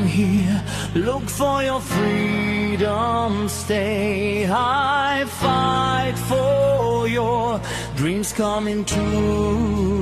here. Look for your freedom, stay high, fight for your dreams coming true.